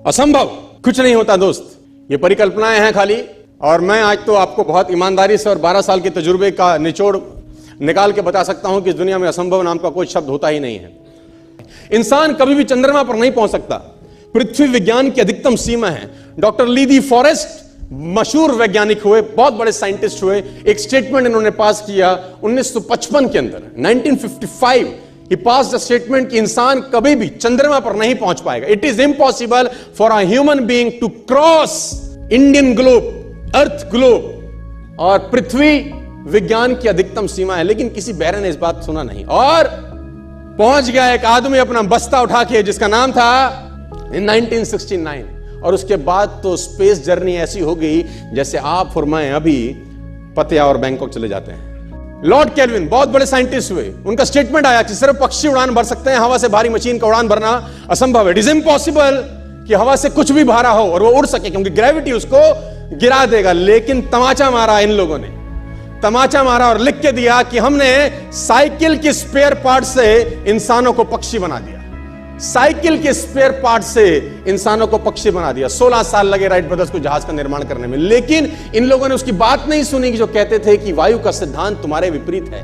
असंभव कुछ नहीं होता दोस्त, ये परिकल्पनाएं हैं खाली। और मैं आज तो आपको बहुत ईमानदारी से और 12 साल के तजुर्बे का निचोड़ निकाल के बता सकता हूं कि इस दुनिया में असंभव नाम का कोई शब्द होता ही नहीं है। इंसान कभी भी चंद्रमा पर नहीं पहुंच सकता, पृथ्वी विज्ञान की अधिकतम सीमा है। डॉक्टर ली दी फॉरेस्ट मशहूर वैज्ञानिक हुए, बहुत बड़े साइंटिस्ट हुए। एक स्टेटमेंट इन्होंने पास किया 1955 के अंदर, 1955 ही पास द स्टेटमेंट कि इंसान कभी भी चंद्रमा पर नहीं पहुंच पाएगा। It is impossible for a human being to cross Indian globe, earth globe. और पृथ्वी विज्ञान की अधिकतम सीमा है, लेकिन किसी बहरे ने इस बात सुना नहीं और पहुंच गया एक आदमी अपना बस्ता उठा के, जिसका नाम था इन 1969। और उसके बाद तो स्पेस जर्नी ऐसी हो गई जैसे आप और मैं अभी पतिया और बैंकॉक चले जाते हैं। लॉर्ड केल्विन बहुत बड़े साइंटिस्ट हुए, उनका स्टेटमेंट आया कि सिर्फ पक्षी उड़ान भर सकते हैं, हवा से भारी मशीन का उड़ान भरना असंभव है। इट इज इम्पॉसिबल कि हवा से कुछ भी भारा हो और वो उड़ सके, क्योंकि ग्रेविटी उसको गिरा देगा। लेकिन तमाचा मारा इन लोगों ने, तमाचा मारा और लिख के दिया कि हमने साइकिल के स्पेयर पार्ट से इंसानों को पक्षी बना दिया। साइकिल के स्पेयर पार्ट से इंसानों को पक्षी बना दिया। 16 साल लगे राइट ब्रदर्स को जहाज का निर्माण करने में, लेकिन इन लोगों ने उसकी बात नहीं सुनी कि जो कहते थे कि वायु का सिद्धांत तुम्हारे विपरीत है।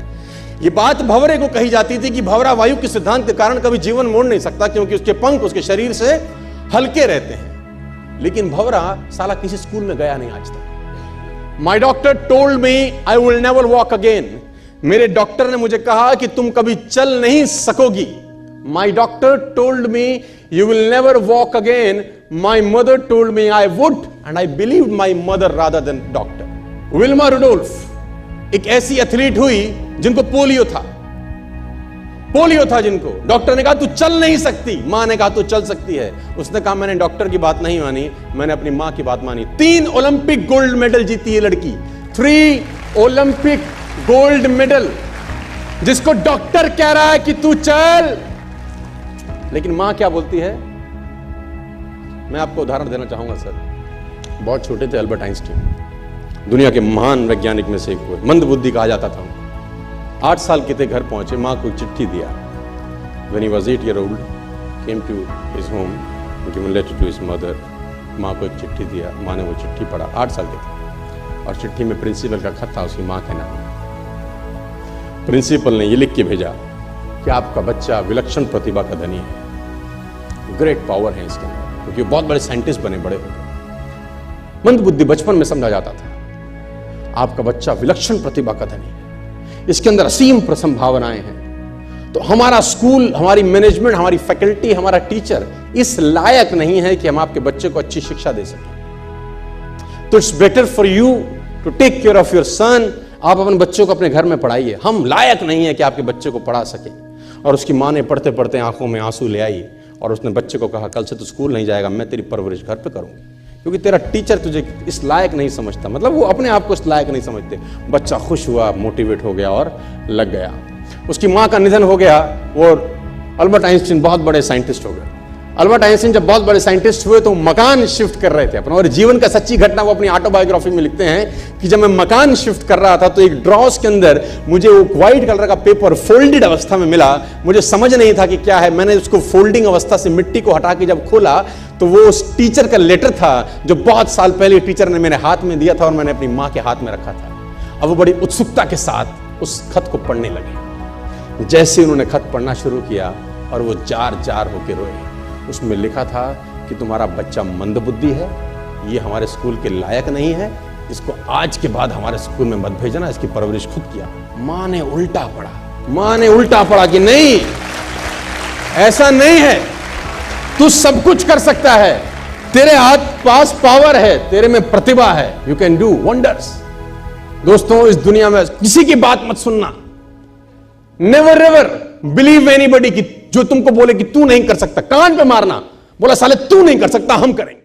यह बात भंवरे को कही जाती थी कि भंवरा वायु के सिद्धांत के कारण कभी जीवन मोड़ नहीं सकता, क्योंकि उसके पंख उसके शरीर से हल्के रहते हैं। लेकिन भंवरा साला किसी स्कूल में गया नहीं आज तक। माई doctor told me I will never walk again. मेरे डॉक्टर ने मुझे कहा कि तुम कभी चल नहीं सकोगी। My doctor told me you will never walk again. My mother told me I would, and I believed my mother rather than doctor. Wilma Rudolph एक ऐसी एथलीट हुई जिनको पोलियो था, जिनको डॉक्टर ने कहा तू चल नहीं सकती, मां ने कहा तू चल सकती है। उसने कहा मैंने डॉक्टर की बात नहीं मानी, मैंने अपनी मां की बात मानी। 3 ओलंपिक गोल्ड मेडल जीती है लड़की, 3 ओलंपिक गोल्ड मेडल, जिसको डॉक्टर कह रहा है कि तू चल। लेकिन मां क्या बोलती है? मैं आपको उदाहरण देना चाहूंगा सर। बहुत छोटे थे अल्बर्ट आइंस्टीन, दुनिया के महान वैज्ञानिक में से एक हुए, मंद बुद्धि कहा जाता था। 8 साल के थे, घर पहुंचे, मां को चिट्ठी दिया। When he was 8 year old, came to his home, given letter to his mother. मां को एक चिट्ठी दिया, मां ने वो चिट्ठी पढ़ा। 8 साल के थे और चिट्ठी में प्रिंसिपल का खत था उसकी मां के नाम। प्रिंसिपल ने ये लिख के भेजा कि आपका बच्चा विलक्षण प्रतिभा का धनी है, ग्रेट पावर है इसके अंदर, क्योंकि बहुत बड़े साइंटिस्ट बने, बड़े हो गए। मंद बुद्धि बचपन में समझा जाता था, आपका बच्चा विलक्षण प्रतिभा का धनी है, इसके अंदर असीम संभावनाएं हैं। तो हमारा स्कूल, हमारी मैनेजमेंट, हमारी फैकल्टी, हमारा टीचर इस लायक नहीं है कि हम आपके बच्चे को अच्छी शिक्षा दे सकें। तो it's better for you to take care of your son. आप अपने बच्चों को अपने घर में पढ़ाइए, हम लायक नहीं है कि आपके बच्चे को पढ़ा सके। और उसकी मां ने पढ़ते पढ़ते आंखों में आंसू ले आई और उसने बच्चे को कहा कल से तू स्कूल नहीं जाएगा, मैं तेरी परवरिश घर पे करूंगी, क्योंकि तेरा टीचर तुझे इस लायक नहीं समझता। मतलब वो अपने आप को इस लायक नहीं समझते। बच्चा खुश हुआ, मोटिवेट हो गया और लग गया। उसकी मां का निधन हो गया, वो अल्बर्ट आइंस्टीन बहुत बड़े साइंटिस्ट हो गए। अल्बर्ट आइंस्टीन जब बहुत बड़े साइंटिस्ट हुए तो मकान शिफ्ट कर रहे थे अपना, और जीवन का सच्ची घटना वो अपनी ऑटोबायोग्राफी में लिखते हैं कि जब मैं मकान शिफ्ट कर रहा था तो एक ड्रॉस के अंदर मुझे वो व्हाइट कलर का पेपर फोल्डेड अवस्था में मिला। मुझे समझ नहीं था कि क्या है। मैंने उसको फोल्डिंग अवस्था से मिट्टी को हटा के जब खोला तो वो उस टीचर का लेटर था जो बहुत साल पहले टीचर ने मेरे हाथ में दिया था और मैंने अपनी मां के हाथ में रखा था। अब वो बड़ी उत्सुकता के साथ उस खत को पढ़ने लगे। जैसे उन्होंने खत पढ़ना शुरू किया और वो जार जार होकर रोए। उसमें लिखा था कि तुम्हारा बच्चा मंदबुद्धि है, ये हमारे स्कूल के लायक नहीं है, इसको आज के बाद हमारे स्कूल में मत भेजना, इसकी परवरिश खुद किया। मां ने उल्टा पढ़ा, मां ने उल्टा पढ़ा कि नहीं, ऐसा नहीं है, तू सब कुछ कर सकता है, तेरे हाथ पास पावर है, तेरे में प्रतिभा है, यू कैन डू वंडर्स। दोस्तों, इस दुनिया में किसी की बात मत सुनना। नेवर एवर बिलीव एनीबॉडी कि जो तुमको बोले कि तू नहीं कर सकता, कान पे मारना, बोला साले तू नहीं कर सकता, हम करेंगे।